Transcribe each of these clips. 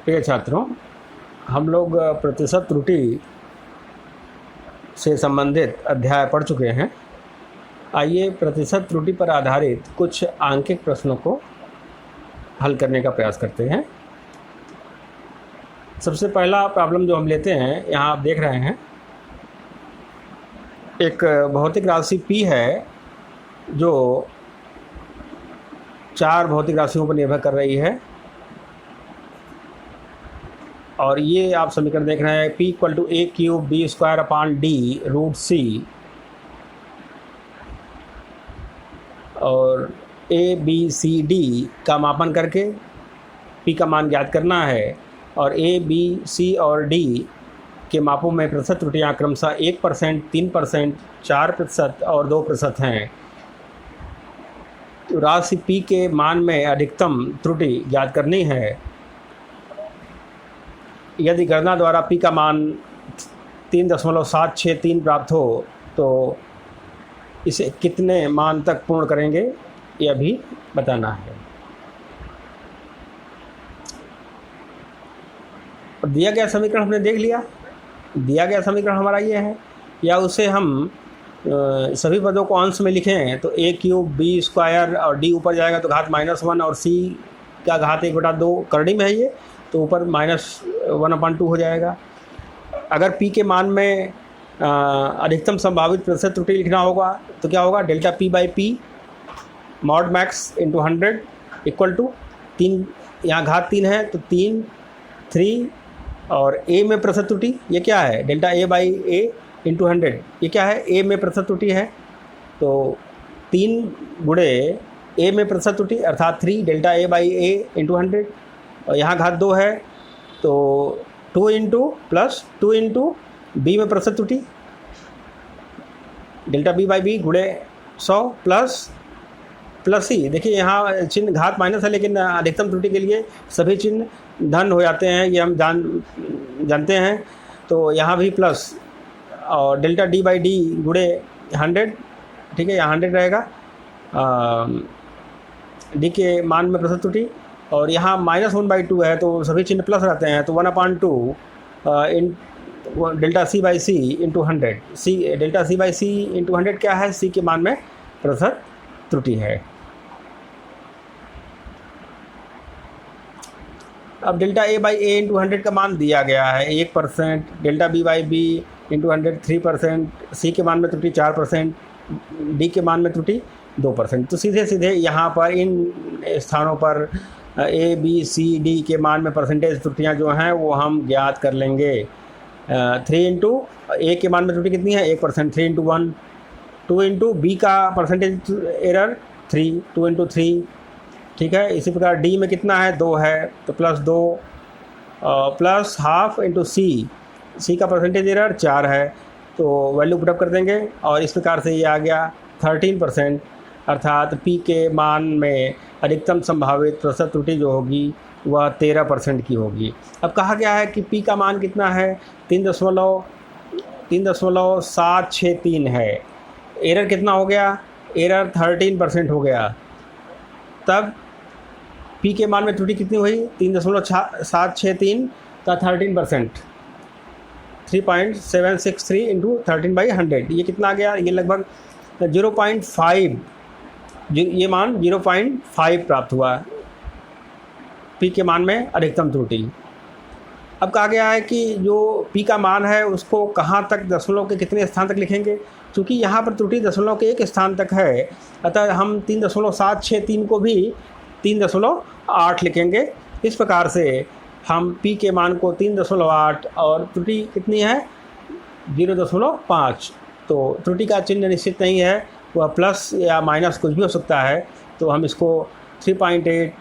प्रिय छात्रों, हम लोग प्रतिशत त्रुटि से संबंधित अध्याय पढ़ चुके हैं। आइए प्रतिशत त्रुटि पर आधारित कुछ आंकिक प्रश्नों को हल करने का प्रयास करते हैं। सबसे पहला प्रॉब्लम जो हम लेते हैं, यहाँ आप देख रहे हैं एक भौतिक राशि P है जो 4 भौतिक राशियों पर निर्भर कर रही है, और ये आप समीकरण देख रहे हैं P = a³ b² d√c, और ABCD का मापन करके P का मान ज्ञात करना है, और ABC और D के मापों में प्रतिशत त्रुटियाँ क्रमशः 1%, 3%, 4% और 2% हैं। तो राशि P के मान में अधिकतम त्रुटि ज्ञात करनी है। यदि गणना द्वारा P का मान 3.763 प्राप्त हो तो इसे कितने मान तक पूर्ण करेंगे, यह भी बताना है। और दिया गया समीकरण हमने देख लिया। दिया गया समीकरण हमारा ये है, या उसे हम सभी पदों को अंश में लिखें तो a³ b² और d ऊपर जाएगा तो घात -1, और c का घात 1/2 करड़ी में है ये, तो ऊपर -1/2 हो जाएगा। अगर P के मान में अधिकतम संभावित प्रतिशत त्रुटि लिखना होगा तो क्या होगा, डेल्टा P/P mod max × 100 = 3, यहाँ घात 3 है तो 3, 3, और A में प्रतिशत त्रुटि ये क्या है, डेल्टा A/A × 100, ये क्या है, A में प्रतिशत त्रुटि है, तो 3 गुणे A में प्रतिशत त्रुटि अर्थात 3 डेल्टा A/A × 100, और यहाँ घात 2 है तो 2 × B में प्रतिशत त्रुटि डेल्टा B/B गुणे 100 प्लस ही, देखिए यहाँ चिन्ह घात माइनस है लेकिन अधिकतम त्रुटि के लिए सभी चिन्ह धन हो जाते हैं, ये हम जानते हैं, तो यहाँ भी प्लस, और डेल्टा D/D गुणे 100, ठीक है, यहाँ 100 रहेगा D के मान में प्रतिशत त्रुटि, और यहाँ -1/2 है तो सभी चिन्ह प्लस रहते हैं, तो 1/2 डेल्टा C/C × 100, डेल्टा C/C × 100 क्या है, C के मान में प्रतिशत त्रुटि है। अब डेल्टा A/A × 100 का मान दिया गया है 1%, डेल्टा B/B × 100 3%, C के मान में त्रुटि 4%, D के मान में त्रुटि 2%। तो सीधे सीधे यहाँ पर इन स्थानों पर ABCD के मान में परसेंटेज त्रुटियाँ जो हैं वो हम ज्ञात कर लेंगे। 3 × A के मान में त्रुटि कितनी है, 1%, 3 × 1, 2 × B का परसेंटेज एरर 3, 2 × 3, ठीक है। इसी प्रकार D में कितना है, 2 है तो +2, प्लस ½ × C का परसेंटेज एरर 4 है, तो वैल्यू पुटअप कर देंगे, और इस प्रकार से ये आ गया 13%, अर्थात P के मान में अधिकतम संभावित प्रतिशत त्रुटि जो होगी वह 13% की होगी। अब कहा गया है कि P का मान कितना है, 3.763 है। एरर कितना हो गया, एरर 13% हो गया। तब P के मान में त्रुटि कितनी हुई, 3.763 का 13%, 3.763 × 13/100, ये कितना आ गया, ये लगभग 0.5, ये मान 0.5 प्राप्त हुआ P के मान में अधिकतम त्रुटि। अब कहा गया है कि जो P का मान है उसको कहाँ तक, दशमलव के कितने स्थान तक लिखेंगे, क्योंकि यहाँ पर त्रुटि दशमलव के 1 स्थान तक है, अतः हम 3.763 को भी 3.8 लिखेंगे। इस प्रकार से हम P के मान को 3.8 और त्रुटि कितनी है 0.5, तो त्रुटि का चिन्ह निश्चित नहीं है, वह प्लस या माइनस कुछ भी हो सकता है, तो हम इसको 3.8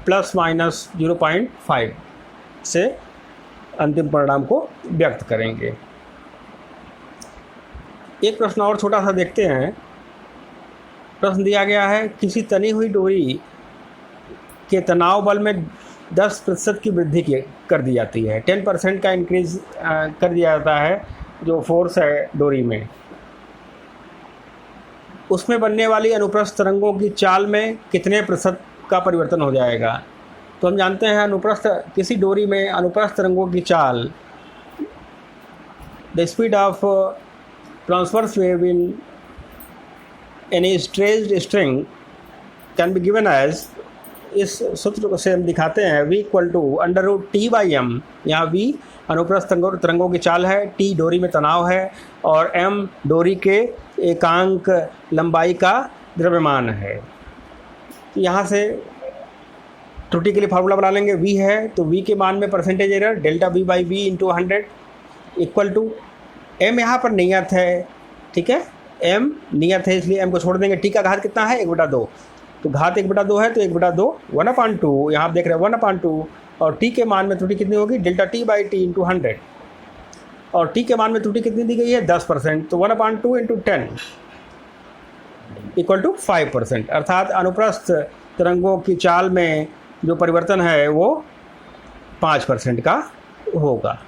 ± 0.5 से अंतिम परिणाम को व्यक्त करेंगे। एक प्रश्न और छोटा सा देखते हैं। प्रश्न दिया गया है, किसी तनी हुई डोरी के तनाव बल में 10% की वृद्धि कर दी जाती है, 10% का इंक्रीज कर दिया जाता है जो फोर्स है डोरी में, उसमें बनने वाली अनुप्रस्थ तरंगों की चाल में कितने प्रतिशत का परिवर्तन हो जाएगा। तो हम जानते हैं अनुप्रस्थ किसी डोरी में अनुप्रस्थ तरंगों की चाल, the speed of transverse wave in any stretched string can be given as, इस सूत्र से हम दिखाते हैं v इक्वल टू √T/m। यहाँ v अनुप्रस्थ तरंगों की चाल है, T डोरी में तनाव है और m डोरी के एकांक लंबाई का द्रव्यमान है। तो यहाँ से त्रुटि के लिए फार्मूला बना लेंगे। v है तो v के मान में percentage error delta v/v into 100 equal to m यहाँ पर नियत है, ठीक है, m नियत है इसलिए m को छोड़ देंगे। t का घात कितना है 1/2, तो घात 1/2 है तो 1/2 1/2, यहाँ आप देख रहे हैं 1/2, और t के मान में त्रुटि कितनी होगी डेल्टा t/t इंटू 100, और t के मान में त्रुटि कितनी दी गई है 10%, तो 1/2 इंटू 10 इक्वल टू 5%, अर्थात अनुप्रस्थ तरंगों की चाल में जो परिवर्तन है वो 5% का होगा।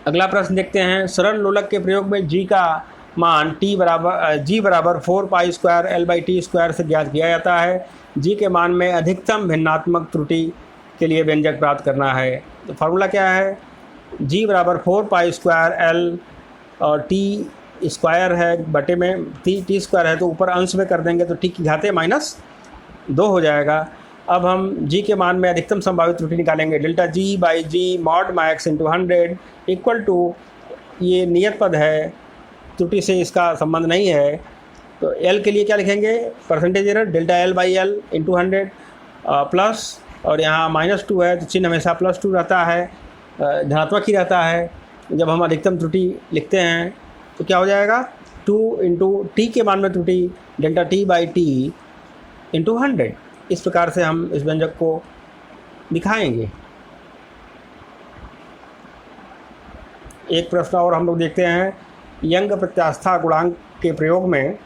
अगला प्रश्न देखते हैं। सरल लोलक के प्रयोग में g का मान g बराबर 4π² L/T² से ज्ञात किया जाता है। g के मान में अधिकतम भिन्नात्मक त्रुटि के लिए व्यंजक प्राप्त करना है। तो फार्मूला क्या है, g बराबर 4π² L और T² है बटे में T² है तो ऊपर अंश में कर देंगे तो t की घाते -2 हो जाएगा। अब हम g के मान में अधिकतम संभावित त्रुटि निकालेंगे, delta g/g mod max into 100 equal to, ये नियत पद है, त्रुटि से इसका संबंध नहीं है, तो l के लिए क्या लिखेंगे, percentage error delta l/l into 100 plus, और यहाँ -2 है तो चिन्ह हमेशा +2 रहता है, धनात्मक ही रहता है। जब हम अधिकतम त्रुटि लिखते हैं तो क्या हो जाएगा 2 इंटू टी के मान में त्रुटि डेल्टा t/t इंटू 100। इस प्रकार से हम इस व्यंजक को दिखाएंगे। एक प्रश्न और हम लोग देखते हैं। यंग प्रत्यास्था गुणांक के प्रयोग में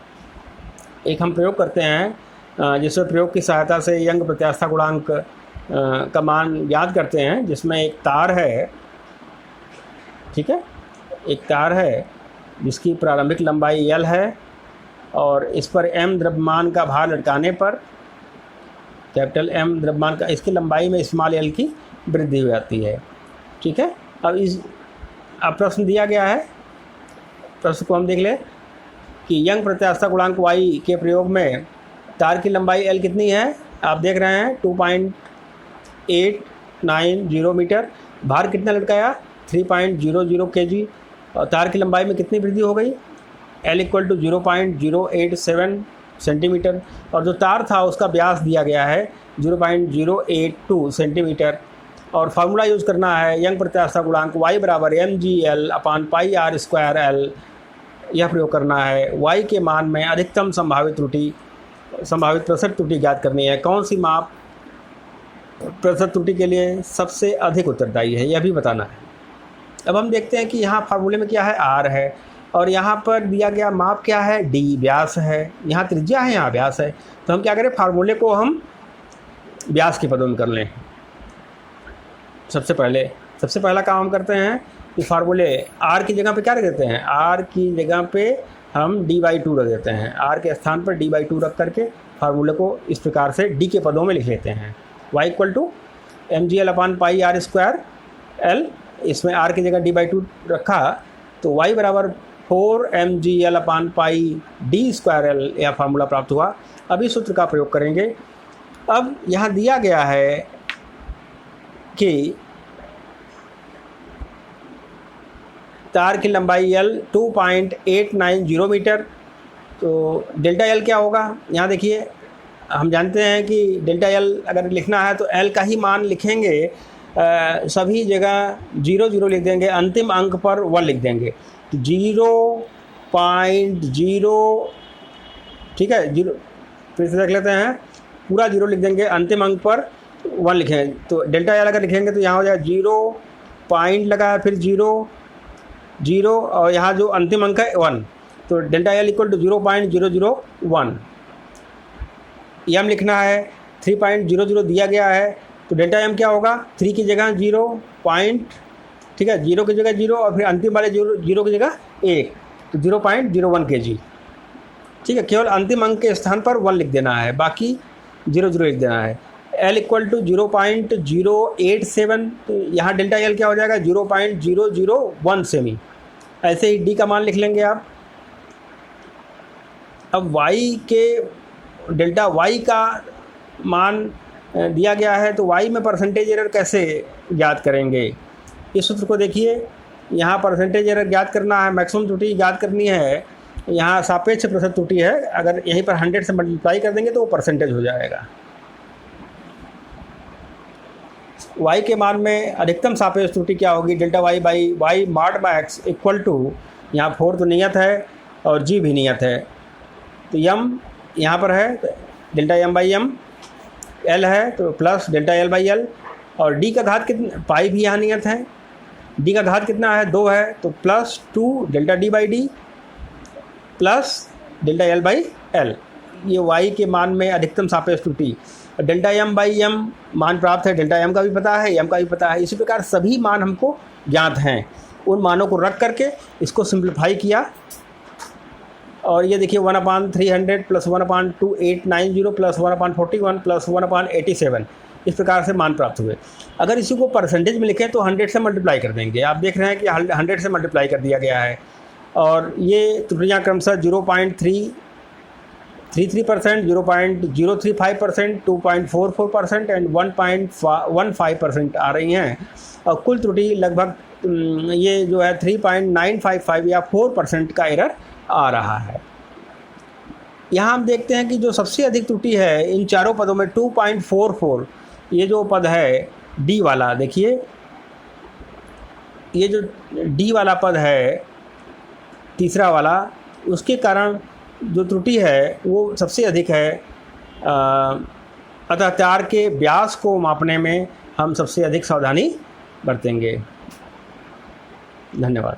एक हम प्रयोग करते हैं जिसमें प्रयोग की सहायता से यंग प्रत्यास्था गुणांक का मान ज्ञात करते हैं, जिसमें एक तार है, ठीक है, एक तार है जिसकी प्रारंभिक लंबाई L है और इस पर m द्रव्यमान का भार लटकाने पर कैपिटल M द्रव्यमान का, इसकी लंबाई में स्मॉल l की वृद्धि हो जाती है, ठीक है। अब प्रश्न दिया गया है, प्रश्न को हम देख लें कि यंग प्रत्यास्था गुणांक y के प्रयोग में तार की लंबाई L कितनी है, आप देख रहे हैं 2.890 मीटर, भार कितना लटकाया 3.00 kg, और तार की लंबाई में कितनी वृद्धि हो गई L इक्वल टू 0.087 सेंटीमीटर, और जो तार था उसका व्यास दिया गया है 0.082 सेंटीमीटर, और फार्मूला यूज़ करना है यंग प्रत्यास्था गुणांक y बराबर mgl/πr²L, यह प्रयोग करना है। y के मान में अधिकतम संभावित प्रतिशत त्रुटि ज्ञात करनी है। कौन सी माप प्रतिशत त्रुटि के लिए सबसे अधिक उत्तरदायी है, यह भी बताना है। अब हम देखते हैं कि यहाँ फार्मूले में क्या है, r है, और यहाँ पर दिया गया माप क्या है, d व्यास है, यहाँ त्रिज्या है, यहाँ व्यास है। तो हम क्या करें, फार्मूले को हम व्यास के पदों में कर लें। सबसे पहला काम हम करते हैं कि फार्मूले r की जगह पे क्या रख देते हैं, r की जगह पे हम d/2 रख देते हैं, r के स्थान पर d/2 रख करके फार्मूले को इस प्रकार से d के पदों में लिख लेते हैं। y इक्वल टू mgl/πr²L, इसमें r की जगह d/2 रखा तो y बराबर 4mgl/πd²L, यह फार्मूला प्राप्त हुआ। अब इस सूत्र का प्रयोग करेंगे। अब यहाँ दिया गया है कि तार की लंबाई L 2.890 मीटर, तो डेल्टा L क्या होगा, यहाँ देखिए हम जानते हैं कि डेल्टा L अगर लिखना है तो L का ही मान लिखेंगे, सभी जगह 0 लिख देंगे, अंतिम अंक पर 1 लिख देंगे, तो 0.0, ठीक है, 0 फिर से देख लेते हैं, पूरा 0 लिख देंगे, अंतिम अंक पर 1 लिखेंगे, तो डेल्टा L अगर लिखेंगे तो यहाँ हो जाए 0 पॉइंट लगा है, फिर 0 और यहाँ जो अंतिम अंक है 1, तो delta L equal to 0.001। m लिखना है, 3.00 दिया गया है, तो डेल्टा m क्या होगा, 3 की जगह 0 पॉइंट, ठीक है, 0 की जगह 0 और फिर अंतिम वाले 0 की जगह 1, तो 0.01 kg। ठीक है, केवल अंतिम अंक के स्थान पर 1 लिख देना है, बाकी 0 0 लिख देना है। L इक्वल टू 0.087, तो यहाँ डेल्टा L क्या हो जाएगा 0.001 सेमी। ऐसे ही D का मान लिख लेंगे आप। अब Y के डेल्टा Y का मान दिया गया है, तो Y में परसेंटेज एरर कैसे ज्ञात करेंगे? इस सूत्र को देखिए, यहाँ परसेंटेज एरर ज्ञात करना है, मैक्सिमम त्रुटि ज्ञात करनी है, यहाँ सापेक्ष प्रतिशत त्रुटि है, अगर यहीं पर 100 से मल्टीप्लाई कर देंगे तो वो परसेंटेज हो जाएगा। Y के मान में अधिकतम सापेक्ष त्रुटि क्या होगी? Delta Y by Y mod max equal to, यहाँ 4 तो नियत है और G भी नियत है, तो M यहाँ पर है, delta M by M, L है तो plus delta L by L, और D का घात कितना, पाई भी यहाँ नियत है, D का घात कितना है 2 है, तो plus 2 delta D by D plus delta L by L। ये Y के मान में अधिकतम सापेक्ष त्रुटि। डेल्टा M बाई M मान प्राप्त है, डेल्टा M का भी पता है, M का भी पता है। इसी प्रकार सभी मान हमको ज्ञात हैं, उन मानों को रख करके इसको सिंप्लीफाई किया, और ये देखिए 1/300 प्लस 1/2890 प्लस 1/41 प्लस 1/87, इस प्रकार से मान प्राप्त हुए। अगर इसी को परसेंटेज में लिखें तो 100 से मल्टीप्लाई कर देंगे। आप देख रहे हैं कि 100 से मल्टीप्लाई कर दिया गया है, और ये त्रुटियाँ क्रमशः 0.333%, 0.035%, 2.44% एंड 1.15% आ रही हैं, और कुल त्रुटि लगभग ये जो है 3.955 या 4% का एरर आ रहा है। यहाँ हम देखते हैं कि जो सबसे अधिक त्रुटि है इन चारों पदों में 2.44, ये जो पद है D वाला, देखिए ये जो D वाला पद है तीसरा वाला, उसके कारण जो त्रुटि है वो सबसे अधिक है। अतः तार के व्यास को मापने में हम सबसे अधिक सावधानी बरतेंगे। धन्यवाद।